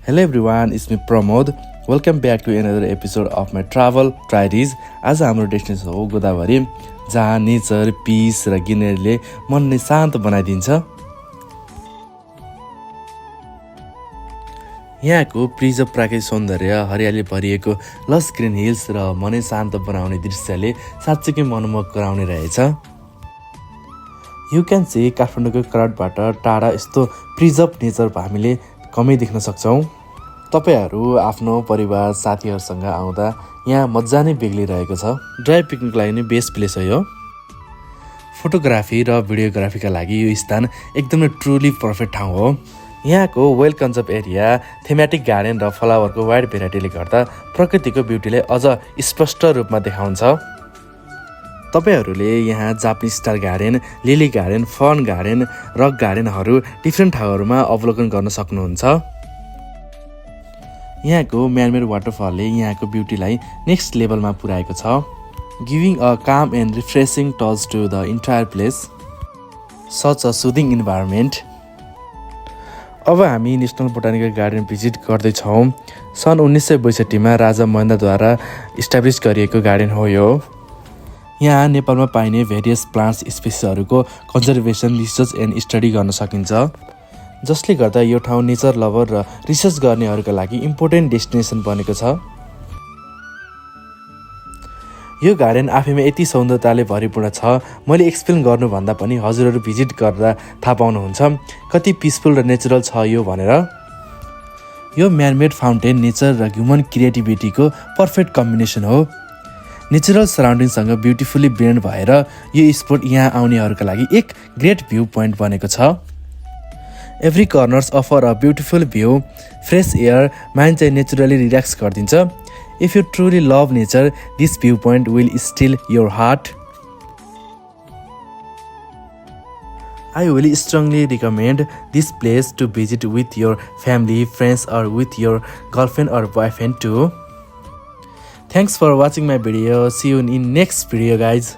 Hello everyone, it's me Pramod. Welcome back to another episode of my travel diaries. आज हाम्रो destination हो गोदावरी, जहाँ nature, piece र ग्रिनरीले मन नै शान्त बनाइदिन्छ। यहाँको प्रिजर्भ प्राकृतिक सौन्दर्य, हरियाली भरिएको लस ग्रिन हिल्स र मनै शान्त बनाउने दृश्यले साँच्चैकै मनमोहक गराउने रहेछ। यु क्यान सी काठमाडौँको क्राउडबाट टाढा यस्तो प्रिजर्भ नेचर हामीले कमै देख्न सक्छौँ। तपाईहरू आफ्नो परिवार साथीहरूसँग आउँदा यहाँ मजा नै बेग्लिरहेको छ। ड्राई पिकनिक लागि नै बेस्ट प्लेस हो यो। फोटोग्राफी र भिडियोग्राफीका लागि यो स्थान एकदमै ट्रुली पर्फेक्ट ठाउँ हो। यहाँको well conserve area, thematic garden र फ्लावरको वाइड भेराइटीले गर्दा प्रकृतिको ब्युटीले अझ स्पष्ट रूपमा देखाउँछ। तपाईहरूले यहाँ Japanese style garden, lily garden, fern garden, rock गार्डनहरू डिफ्रेन्ट ठाउँहरूमा अवलोकन गर्न सक्नुहुन्छ। यहाँको म्यानमेड वाटरफलले यहाँको ब्युटीलाई नेक्स्ट लेभलमा पुर्याएको छ, giving a calm and refreshing touch to the entire place, such a soothing environment. अब हामी नेसनल बोटानिकल गार्डन भिजिट गर्दैछौँ। सन् 1962 राजा महेन्द्रद्वारा इस्टाब्लिस गरिएको गार्डन हो यो। यहाँ नेपालमा पाइने भेरियस प्लान्ट्स स्पेसिसहरूको कन्जर्भेसन, रिसर्च एन्ड स्टडी गर्न सकिन्छ, जसले गर्दा यो ठाउँ नेचर लभर र रिसर्च गर्नेहरूका लागि इम्पोर्टेन्ट डेस्टिनेसन बनेको छ। यो गार्डन आफैमा यति सौन्दर्यताले भरिपूर्ण छ, मैले एक्सप्लेन गर्नुभन्दा पनि हजुरहरू भिजिट गर्दा थाहा पाउनुहुन्छ कति पिसफुल र नेचुरल छ यो भनेर। यो म्यानमेड फाउन्टेन नेचर र ह्युमन क्रिएटिभिटीको पर्फेक्ट कम्बिनेसन हो। नेचुरल सराउन्डिङसँग ब्युटिफुल्ली ब्लेन्ड भएर यो स्पोट यहाँ आउनेहरूका लागि एक ग्रेट भ्यू पोइन्ट बनेको छ। Every corners offer a beautiful view, fresh air, mind चाहिँ नेचुरली रिल्याक्स गरिदिन्छ। If you truly love nature, this view point will still your heart. I will strongly recommend this place to visit with your family, friends or with your girlfriend or boyfriend too. Thanks for watching my video. See you in next video guys.